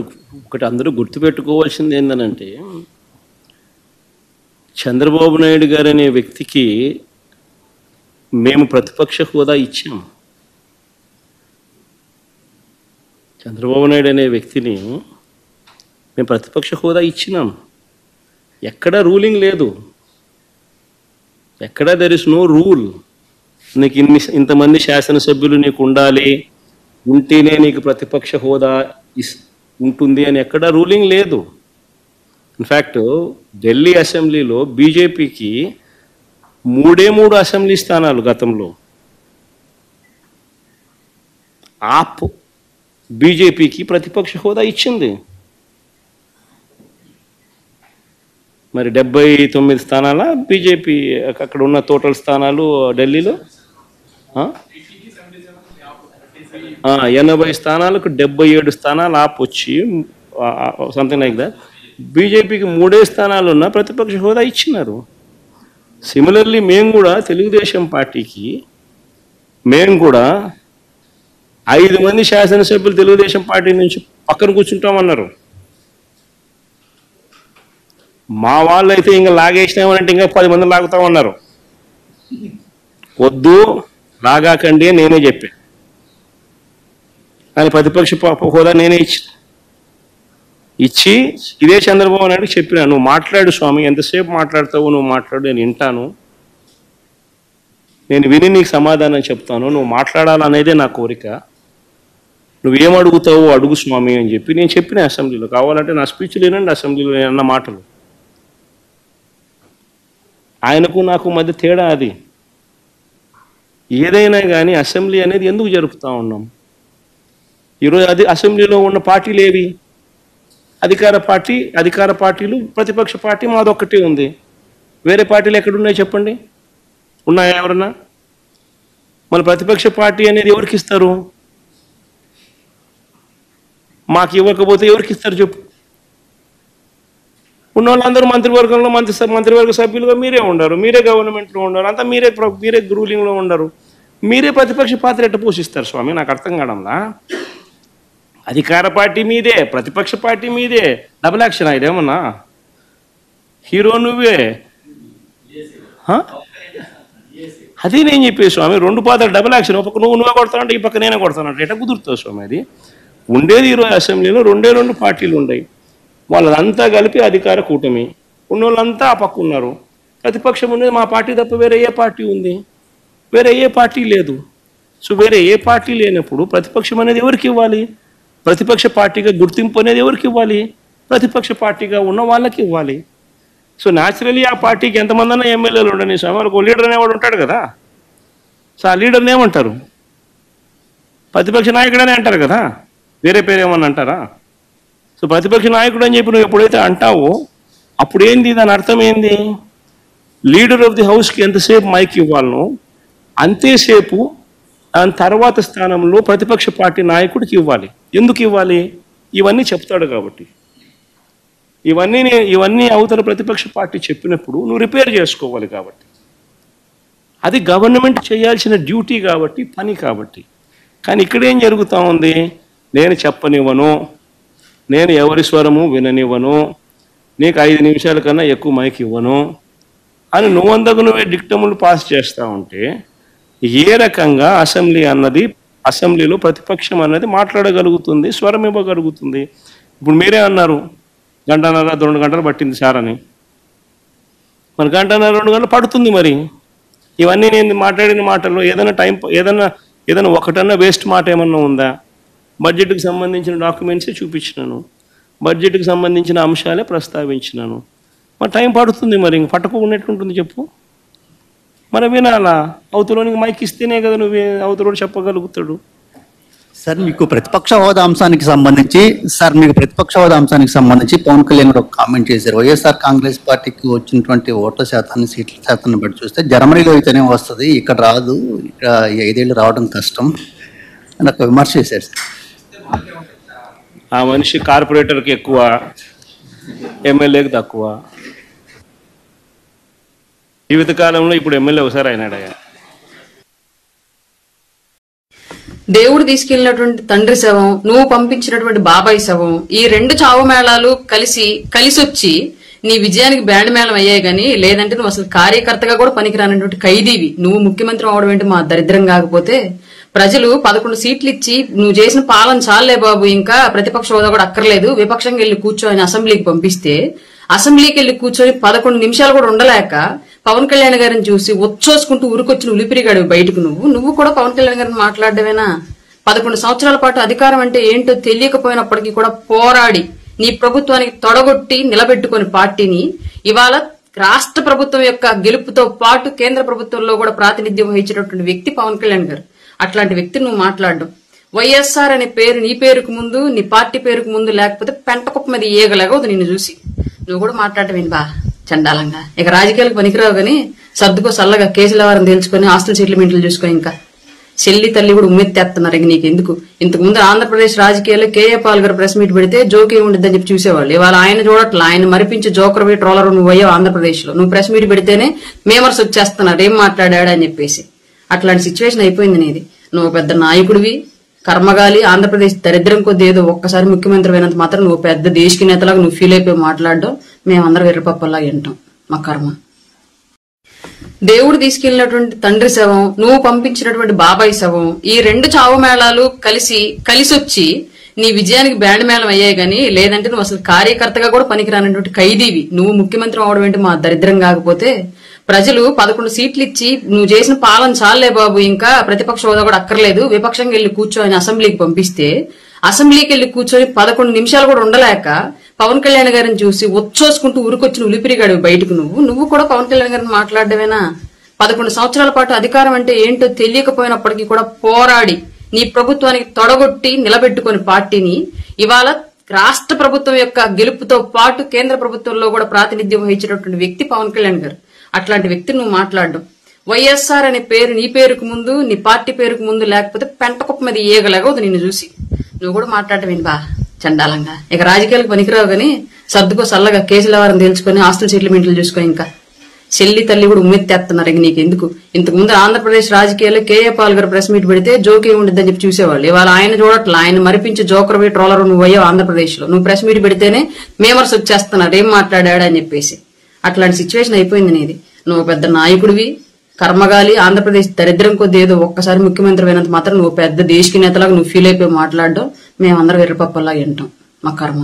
ఇక్కడ ఒకటి అందరూ గుర్తుపెట్టుకోవాల్సింది ఏంటనంటే, చంద్రబాబు నాయుడు గారు అనే వ్యక్తికి మేము ప్రతిపక్ష హోదా ఇచ్చాం. చంద్రబాబు నాయుడు అనే వ్యక్తిని మేము ప్రతిపక్ష హోదా ఇచ్చినాం. ఎక్కడా రూలింగ్ లేదు, ఎక్కడా దెర్ ఇస్ నో రూల్. నీకు ఇంతమంది శాసనసభ్యులు నీకు ఉండాలి, ఉంటేనే నీకు ప్రతిపక్ష హోదా ఉంటుంది అని ఎక్కడా రూలింగ్ లేదు. ఇన్ఫ్యాక్ట్ ఢిల్లీ అసెంబ్లీలో బీజేపీకి 3 అసెంబ్లీ స్థానాలు గతంలో. ఆప్ బీజేపీకి ప్రతిపక్ష హోదా ఇచ్చింది. మరి 79 స్థానాల బీజేపీ అక్కడ ఉన్న టోటల్ స్థానాలు ఢిల్లీలో 80 స్థానాలకు 77 స్థానాలు ఆప్ వచ్చి సంథింగ్ లైక్ దట్. బీజేపీకి 3 స్థానాలు ఉన్న ప్రతిపక్ష హోదా ఇచ్చినారు. సిమిలర్లీ మేము కూడా తెలుగుదేశం పార్టీకి కూడా 5 మంది శాసనసభ్యులు తెలుగుదేశం పార్టీ నుంచి పక్కన కూర్చుంటామన్నారు. మా వాళ్ళు అయితే ఇంకా లాగేసినామనంటే ఇంకా 10 మంది లాగుతామన్నారు. వద్దు లాగాకండి నేనే చెప్పాను. కానీ ప్రతిపక్ష హోదా నేనే ఇచ్చి ఇదే చంద్రబాబు నాయుడు చెప్పినా, నువ్వు మాట్లాడు స్వామి, ఎంతసేపు మాట్లాడతావు, నువ్వు మాట్లాడు, నేను వింటాను, నేను విని నీకు సమాధానం చెప్తాను, నువ్వు మాట్లాడాలనేదే నా కోరిక, నువ్వేం అడుగుతావు అడుగు స్వామి అని చెప్పి నేను చెప్పిన అసెంబ్లీలో. కావాలంటే నా స్పీచ్లు వినండి, అసెంబ్లీలో నేను అన్న మాటలు. ఆయనకు నాకు మధ్య తేడా అది. ఏదైనా కానీ అసెంబ్లీ అనేది ఎందుకు జరుపుతూ ఉన్నాం? ఈరోజు అసెంబ్లీలో ఉన్న పార్టీలు ఏవి? అధికార పార్టీలు, ప్రతిపక్ష పార్టీ మాదొక్కటే ఉంది. వేరే పార్టీలు ఎక్కడున్నాయి చెప్పండి? ఉన్నాయా ఎవరన్నా? మన ప్రతిపక్ష పార్టీ అనేది ఎవరికి ఇస్తారు? మాకు ఇవ్వకపోతే ఎవరికి ఇస్తారు చెప్పు? ఉన్న వాళ్ళందరూ మంత్రివర్గంలో మంత్రివర్గ సభ్యులుగా మీరే ఉండరు, మీరే గవర్నమెంట్లో ఉండరు, అంతా మీరే రూలింగ్లో ఉండరు. మీరే ప్రతిపక్ష పాత్ర ఎట్ట పోషిస్తారు స్వామి? నాకు అర్థం కావడంలా. అధికార పార్టీ మీదే, ప్రతిపక్ష పార్టీ మీదే. డబుల్ యాక్షన్ ఇదేమన్నా? హీరో నువ్వే. అది నేను చెప్పేది స్వామి, 2 పాత్రలు డబుల్ యాక్షన్. ఒక పక్క నువ్వే కొడతానంటే ఈ పక్క నేనే కొడతానంటే ఎట్లా కుదురుతుంది స్వామి? అది ఉండేది ఈరోజు అసెంబ్లీలో 2 పార్టీలు ఉన్నాయి. వాళ్ళంతా కలిపి అధికార కూటమి. ఉన్నోళ్ళంతా ఆ పక్క ఉన్నారు. ప్రతిపక్షం ఉన్నది మా పార్టీ తప్ప వేరే ఏ పార్టీ ఉంది? వేరే ఏ పార్టీ లేదు. సో వేరే ఏ పార్టీ లేనప్పుడు ప్రతిపక్షం అనేది ఎవరికి ఇవ్వాలి? ప్రతిపక్ష పార్టీగా గుర్తింపు అనేది ఎవరికి ఇవ్వాలి? ప్రతిపక్ష పార్టీగా ఉన్న వాళ్ళకి ఇవ్వాలి. సో న్యాచురలీ ఆ పార్టీకి ఎంతమంది అన్నా ఎమ్మెల్యేలు ఉండని స్వామి, వాళ్ళకు లీడర్ అనేవాడు ఉంటాడు కదా. సో ఆ లీడర్ని ఏమంటారు? ప్రతిపక్ష నాయకుడనే అంటారు కదా, వేరే పేరు ఏమన్నా అంటారా? సో ప్రతిపక్ష నాయకుడు అని చెప్పి నువ్వు ఎప్పుడైతే అంటావో అప్పుడు ఏంది, దాని అర్థం ఏంది? లీడర్ ఆఫ్ ది హౌస్కి ఎంతసేపు మైక్ ఇవ్వాలనో అంతేసేపు దాని తర్వాత స్థానంలో ప్రతిపక్ష పార్టీ నాయకుడికి ఇవ్వాలి. ఎందుకు ఇవ్వాలి? ఇవన్నీ చెప్తాడు కాబట్టి. ఇవన్నీ అవతల ప్రతిపక్ష పార్టీ చెప్పినప్పుడు నువ్వు రిపేర్ చేసుకోవాలి కాబట్టి. అది గవర్నమెంట్ చేయాల్సిన డ్యూటీ కాబట్టి, పని కాబట్టి. కానీ ఇక్కడేం జరుగుతూ ఉంది? నేను చెప్పనివ్వను, నేను ఎవరి స్వరము విననివ్వను, నీకు 5 నిమిషాల కన్నా ఎక్కువ మైక్ ఇవ్వను అని నువ్వే డిక్టములు పాస్ చేస్తూ ఉంటే ఏ రకంగా అసెంబ్లీలో ప్రతిపక్షం అన్నది మాట్లాడగలుగుతుంది, స్వరం ఇవ్వగలుగుతుంది? ఇప్పుడు మీరే అన్నారు 1.5 గంటల 2 గంటలు పట్టింది సార్ అని. మరి 1.5 గంటల 2 గంటలు పడుతుంది. మరి ఇవన్నీ నేను మాట్లాడిన మాటల్లో ఏదైనా ఒకటన్నా వేస్ట్ మాట ఏమన్నా ఉందా? బడ్జెట్కి సంబంధించిన డాక్యుమెంట్సే చూపించినాను, బడ్జెట్కి సంబంధించిన అంశాలే ప్రస్తావించినాను. మరి టైం పడుతుంది. మరి ఇంక పట్టకపోయినట్లుంటుంది చెప్పు? మరి వినాలా? అవతలోనికి మైక్ ఇస్తేనే కదా నువ్వు అవతలోడు చెప్పగలుగుతాడు. సార్ మీకు ప్రతిపక్ష హోదా అంశానికి సంబంధించి పవన్ కళ్యాణ్ ఒక కామెంట్ చేశారు. వైఎస్ఆర్ కాంగ్రెస్ పార్టీకి వచ్చినటువంటి ఓట్ల శాతాన్ని, సీట్ల శాతాన్ని బట్టి చూస్తే జర్మనీలో అయితేనే వస్తుంది, ఇక్కడ రాదు, ఇక్కడ 5 ఏళ్ళు రావడం కష్టం అని ఒక విమర్శ చేశారు సార్. ఆ మనిషి కార్పొరేటర్కి ఎక్కువ, ఎమ్మెల్యేకి తక్కువ. జీవితకాలంలో ఇప్పుడు ఎమ్మెల్యే ఒకసారి అయినాడయ్యా. దేవుడు తీసుకెళ్లినటువంటి తండ్రి శవం, నువ్వు పంపించినటువంటి బాబాయ్ శవం, ఈ రెండు చావు మేళాలు కలిసొచ్చి నీ విజయానికి బ్యాండ్ మేళం అయ్యాయి గానీ, లేదంటే నువ్వు అసలు కార్యకర్తగా కూడా పనికిరానటువంటి ఖైదీవి. నువ్వు ముఖ్యమంత్రి అవడం ఏంటి మా దరిద్రం కాకపోతే? ప్రజలు 11 సీట్లు ఇచ్చి నువ్వు చేసిన పాలన చాలే బాబు, ఇంకా ప్రతిపక్ష హోదా కూడా అక్కర్లేదు, విపక్షంగా వెళ్లి కూర్చొని అసెంబ్లీకి పంపిస్తే, అసెంబ్లీకి వెళ్లి కూర్చొని 11 నిమిషాలు కూడా ఉండలేక పవన్ కళ్యాణ్ గారిని చూసి వచ్చోసుకుంటూ ఉరికొచ్చిన ఉలిపిరిగాడు బయటకు. నువ్వు కూడా పవన్ కళ్యాణ్ గారిని మాట్లాడవేనా? 11 సంవత్సరాల పాటు అధికారం అంటే ఏంటో తెలియకపోయినప్పటికీ కూడా పోరాడి నీ ప్రభుత్వానికి తొడగొట్టి నిలబెట్టుకుని పార్టీని ఇవాళ రాష్ట్ర ప్రభుత్వం యొక్క గెలుపుతో పాటు కేంద్ర ప్రభుత్వంలో కూడా ప్రాతినిధ్యం వహించినటువంటి వ్యక్తి పవన్ కళ్యాణ్ గారు. అట్లాంటి వ్యక్తిని నువ్వు మాట్లాడడం, వైఎస్ఆర్ అనే పేరు నీ పేరుకు ముందు, నీ పార్టీ పేరుకు ముందు లేకపోతే పెంటకుప్ప మీద ఏగలేగదు నిన్ను చూసి. నువ్వు కూడా మాట్లాడవేంటి బా చండాలంగా? ఇక రాజకీయాలకు పనికిరావు గానీ సర్దుకో సల్లగా, కేసుల వారం తేల్చుకొని హాస్టల్ సెటిల్మెంట్లు చూసుకో. ఇంకా చెల్లి తల్లి కూడా ఉమ్మెత్తేస్తున్నారు. ఇక నీకు ఎందుకు? ఇంతకు ముందు ఆంధ్రప్రదేశ్ రాజకీయాల్లో కేఏ పాల్ గారు ప్రెస్ మీట్ పెడితే జోక్ ఏముండిద్దని చెప్పి చూసేవాళ్ళు. ఇవాళ ఆయన చూడట్లా, ఆయన మరిపించి జోకర్ పోయి ట్రోలర్ నువ్వు అయ్యావు ఆంధ్రప్రదేశ్ లో. నువ్వు ప్రెస్ మీట్ పెడితేనే మేమర్స్ వచ్చేస్తున్నారు ఏం మాట్లాడాడు అని చెప్పేసి. అట్లాంటి సిచ్యువేషన్ అయిపోయింది నీది. నువ్వు పెద్ద నాయకుడివి, కర్మగాలి. ఆంధ్రప్రదేశ్ దరిద్రం కొద్ది ఏదో ఒక్కసారి ముఖ్యమంత్రి అయినంత మాత్రం నువ్వు పెద్ద దేశకి నేతలాగా నువ్వు ఫీల్ అయిపోయి మాట్లాడడం మేమందరం వెర్రపప్పల్లా వింటాం. మా కర్మ. దేవుడు తీసుకెళ్లినటువంటి తండ్రి శవం, నువ్వు పంపించినటువంటి బాబాయ్ శవం, ఈ రెండు చావు మేళాలు కలిసొచ్చి నీ విజయానికి బ్యాండ్ మేళం అయ్యాయి గానీ, లేదంటే నువ్వు అసలు కార్యకర్తగా కూడా పనికిరానటువంటి ఖైదీవి. నువ్వు ముఖ్యమంత్రి అవడం ఏంటి మా దరిద్రం కాకపోతే? ప్రజలు 11 సీట్లు ఇచ్చి నువ్వు చేసిన పాలన చాలే బాబు, ఇంకా ప్రతిపక్ష హోదా కూడా అక్కర్లేదు, విపక్షంగా వెళ్లి కూర్చొని అసెంబ్లీకి పంపిస్తే, అసెంబ్లీకి వెళ్లి కూర్చొని 11 నిమిషాలు కూడా ఉండలేక పవన్ కళ్యాణ్ గారిని చూసి వచ్చోసుకుంటూ ఉరికొచ్చిన ఉలిపిరిగాడు బయటకు. నువ్వు కూడా పవన్ కళ్యాణ్ గారిని మాట్లాడవేనా? 11 సంవత్సరాల పాటు అధికారం అంటే ఏంటో తెలియకపోయినప్పటికీ కూడా పోరాడి నీ ప్రభుత్వానికి తొడగొట్టి నిలబెట్టుకుని పార్టీని ఇవాళ రాష్ట్ర ప్రభుత్వం యొక్క గెలుపుతో పాటు కేంద్ర ప్రభుత్వంలో కూడా ప్రాతినిధ్యం వహించినటువంటి వ్యక్తి పవన్ కళ్యాణ్ గారు. అట్లాంటి వ్యక్తిని నువ్వు మాట్లాడడం, వైఎస్ఆర్ అనే పేరు నీ పేరుకు ముందు, నీ పార్టీ పేరుకు ముందు లేకపోతే పెంటకుప్ప మీద ఏగలేగదు నిన్ను చూసి. నువ్వు కూడా మాట్లాడవేంటి బా చండాలంగా? ఇక రాజకీయాలకు పనికిరావు గానీ సర్దుకో సల్లగా, కేసుల వారం తేల్చుకొని హాస్టల్ సెటిల్మెంట్లు చూసుకో. ఇంకా చెల్లి తల్లి కూడా ఉమ్మెత్తేస్తున్నారు. ఇక నీకు ఎందుకు? ఇంతకు ముందు ఆంధ్రప్రదేశ్ రాజకీయాల్లో కేఏ పాల్ గారు ప్రెస్ మీట్ పెడితే జోక్ ఏముండిద్దని చెప్పి చూసేవాళ్ళు. ఇవాళ ఆయన చూడట్లా, ఆయన మరిపించి జోకర్ పోయి ట్రోలర్ నువ్వు అయ్యావు ఆంధ్రప్రదేశ్ లో. నువ్వు ప్రెస్ మీట్ పెడితేనే మేమర్స్ వచ్చేస్తున్నారు ఏం మాట్లాడాడు అని చెప్పేసి. అట్లాంటి సిచ్యువేషన్ అయిపోయింది నీది. నువ్వు పెద్ద నాయకుడివి, కర్మగాలి. ఆంధ్రప్రదేశ్ దరిద్రం కొద్ది ఏదో ఒక్కసారి ముఖ్యమంత్రి అయినంత మాత్రం నువ్వు పెద్ద దేశకి నేతలాగా నువ్వు ఫీల్ అయిపోయి మాట్లాడడం మేమందరం వెర్రపప్పల్లా వింటాం. మా కర్మ.